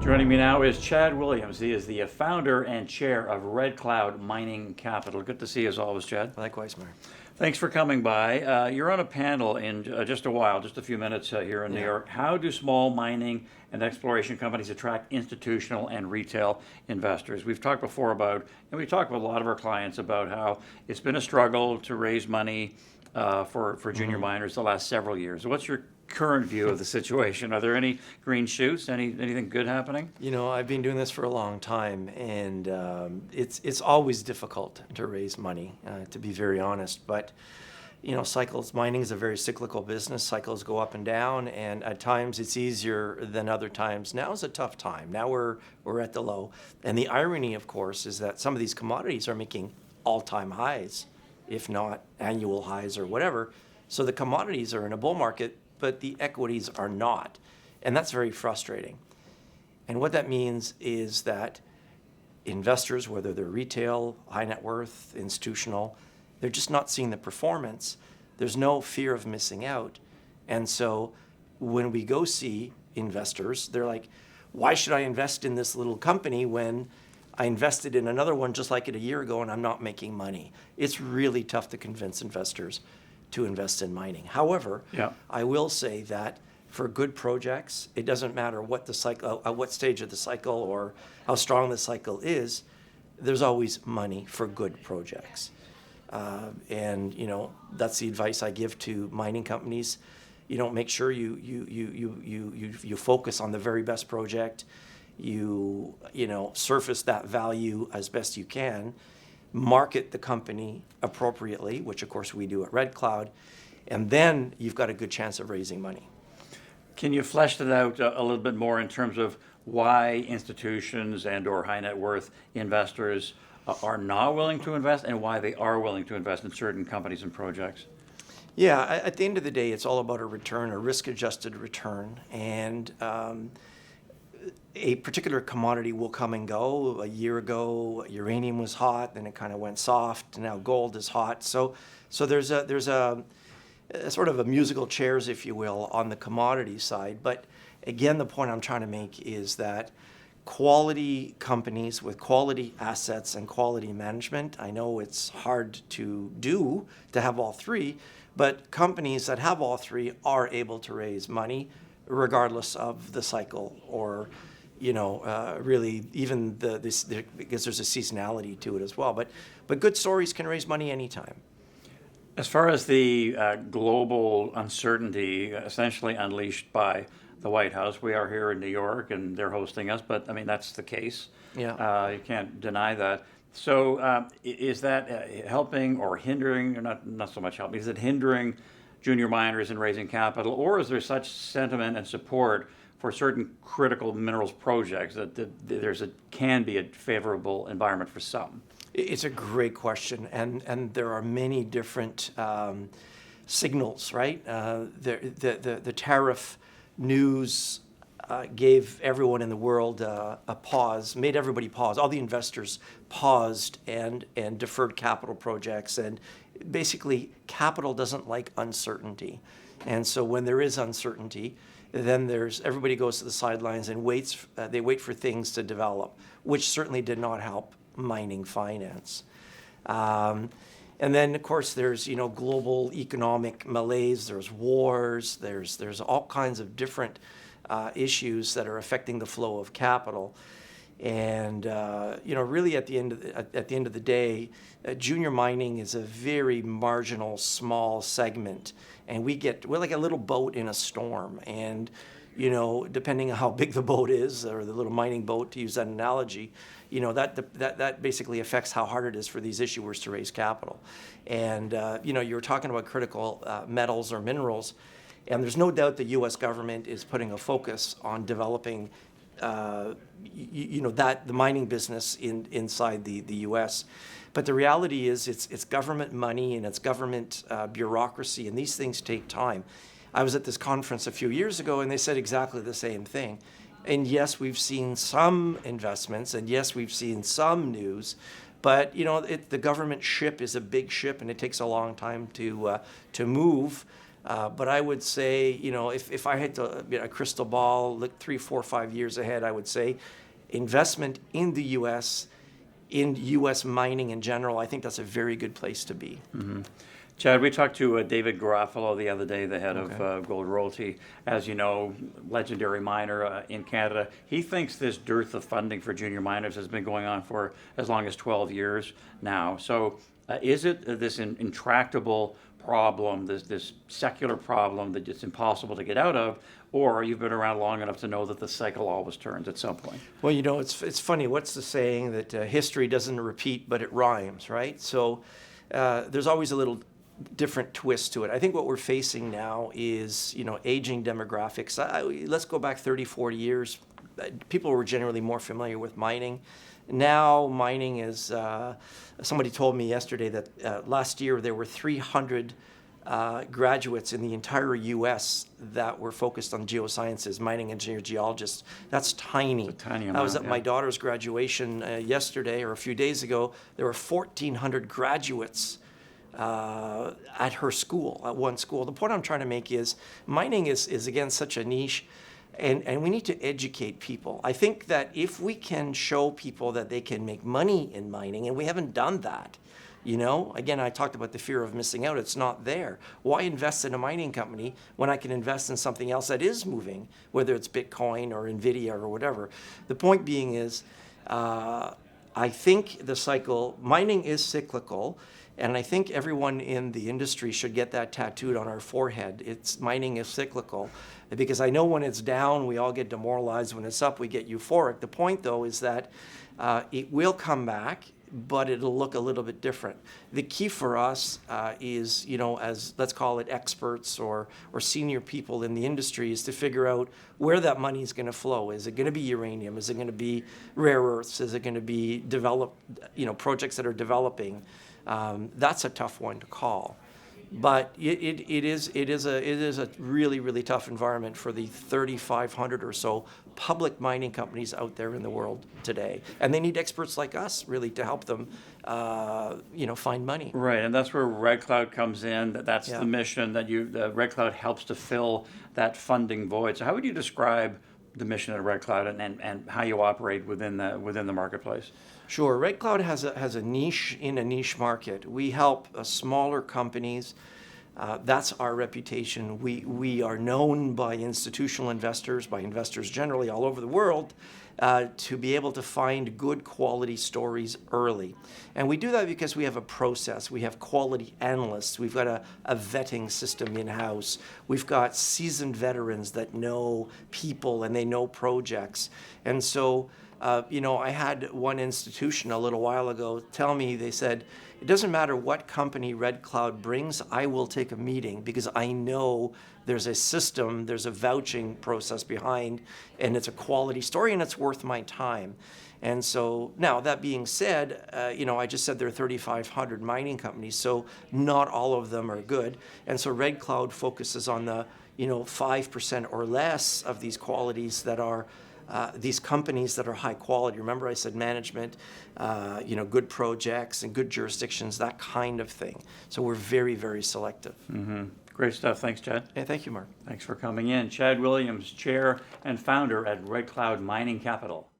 Joining me now is Chad Williams. He is the founder and chair of Red Cloud Mining Capital. Good to see you as always, Chad. Likewise, Mark. Thanks for coming by. You're on a panel in just a while, just a few minutes here in New York. How do small mining and exploration companies attract institutional and retail investors? We've talked before about, and we talked with a lot of our clients about how it's been a struggle to raise money for junior miners the last several years. What's your current view of the situation? Are there any green shoots? Anything good happening? You know, I've been doing this for a long time, and it's always difficult to raise money, to be very honest. But you know, mining is a very cyclical business. Cycles go up and down, and at times it's easier than other times. Now is a tough time. Now we're at the low, and the irony, of course, is that some of these commodities are making all-time highs, if not annual highs or whatever. So the commodities are in a bull market, but the equities are not. And that's very frustrating. And what that means is that investors, whether they're retail, high net worth, institutional, they're just not seeing the performance. There's no fear of missing out. And so when we go see investors, they're like, why should I invest in this little company when I invested in another one just like it a year ago and I'm not making money? It's really tough to convince investors to invest in mining. However, I will say that for good projects, it doesn't matter what the cycle, what stage of the cycle or how strong the cycle is, there's always money for good projects. And you know, that's the advice I give to mining companies. You know, make sure you focus on the very best project. You know, surface that value as best you can. Market the company appropriately, which of course we do at Red Cloud, and then you've got a good chance of raising money. Can you flesh it out a little bit more in terms of why institutions and or high net worth investors are not willing to invest and why they are willing to invest in certain companies and projects? Yeah, at the end of the day, it's all about a return, a risk-adjusted return, and a particular commodity will come and go. A year ago, uranium was hot, then it kind of went soft. Now gold is hot. So there's a sort of a musical chairs, if you will, on the commodity side. But again, the point I'm trying to make is that quality companies with quality assets and quality management, I know it's hard to do, to have all three, but companies that have all three are able to raise money regardless of the cycle or, you know, really even because there's a seasonality to it as well. But good stories can raise money anytime. As far as the global uncertainty essentially unleashed by the White House, we are here in New York and they're hosting us, but I mean, that's the case. Yeah. You can't deny that. So is that helping or hindering, or not so much helping, is it hindering junior miners in raising capital, or is there such sentiment and support for certain critical minerals projects that can be a favorable environment for some? It's a great question, and there are many different signals, right? The tariff news gave everyone in the world a pause, made everybody pause. All the investors paused and deferred capital projects, and basically capital doesn't like uncertainty. And so when there is uncertainty, then everybody goes to the sidelines and waits. They wait for things to develop, which certainly did not help mining finance. And then, of course, there's global economic malaise. There's wars. There's all kinds of different issues that are affecting the flow of capital. And really, at the end of the day, junior mining is a very marginal, small segment, and we're like a little boat in a storm. And depending on how big the boat is, or the little mining boat, to use that analogy, that basically affects how hard it is for these issuers to raise capital. And you were talking about critical metals or minerals, and there's no doubt the U.S. government is putting a focus on developing the mining business inside the U.S. But the reality is it's government money and it's government bureaucracy, and these things take time. I was at this conference a few years ago, and they said exactly the same thing. And yes, we've seen some investments, and yes, we've seen some news, but the government ship is a big ship, and it takes a long time to move. But I would say, if I had to, a crystal ball, look 3, 4, 5 years ahead, I would say investment in the U.S., in U.S. mining in general, I think that's a very good place to be. Chad, we talked to David Garofalo the other day, the head of Gold Royalty. As you know, legendary miner in Canada. He thinks this dearth of funding for junior miners has been going on for as long as 12 years now. So is it this intractable problem, this secular problem that it's impossible to get out of, or you've been around long enough to know that the cycle always turns at some point? Well, it's funny. What's the saying that history doesn't repeat, but it rhymes, right? So there's always a little different twist to it. I think what we're facing now is, aging demographics. Let's go back 30, 40 years. People were generally more familiar with mining. Now mining is, somebody told me yesterday that last year there were 300 graduates in the entire U.S. that were focused on geosciences, mining engineers, geologists. That's tiny. It's a tiny amount. I was at my daughter's graduation yesterday or a few days ago. There were 1,400 graduates at her school, at one school. The point I'm trying to make is mining is again such a niche, and we need to educate people. I think that if we can show people that they can make money in mining, and we haven't done that, again, I talked about the fear of missing out. It's not there. Why invest in a mining company when I can invest in something else that is moving, whether it's Bitcoin or NVIDIA or whatever? The point being is, I think the cycle, mining is cyclical. And I think everyone in the industry should get that tattooed on our forehead. Mining is cyclical. Because I know when it's down, we all get demoralized. When it's up, we get euphoric. The point, though, is that it will come back, but it'll look a little bit different. The key for us is, as let's call it experts or senior people in the industry, is to figure out where that money is going to flow. Is it going to be uranium? Is it going to be rare earths? Is it going to be developed, projects that are developing? That's a tough one to call, but it is a really, really tough environment for the 3,500 or so public mining companies out there in the world today, and they need experts like us really to help them, find money. Right, and that's where Red Cloud comes in. That's the mission that the Red Cloud helps to fill that funding void. So how would you describe the mission at Red Cloud and how you operate within the marketplace? Sure. Red Cloud has a niche in a niche market. We help smaller companies. That's our reputation. We are known by institutional investors, by investors generally all over the world, to be able to find good quality stories early. And we do that because we have a process. We have quality analysts. We've got a vetting system in-house. We've got seasoned veterans that know people and they know projects. And so I had one institution a little while ago tell me, they said, it doesn't matter what company Red Cloud brings, I will take a meeting because I know there's a system, there's a vouching process behind, and it's a quality story and it's worth my time. And so now that being said, I just said there are 3,500 mining companies, so not all of them are good. And so Red Cloud focuses on the 5% or less of these qualities that are these companies that are high quality. Remember I said management, good projects and good jurisdictions, that kind of thing. So we're very, very selective. Mm-hmm. Great stuff. Thanks, Chad. Yeah, thank you, Mark. Thanks for coming in. Chad Williams, Chair and Founder at Red Cloud Mining Capital.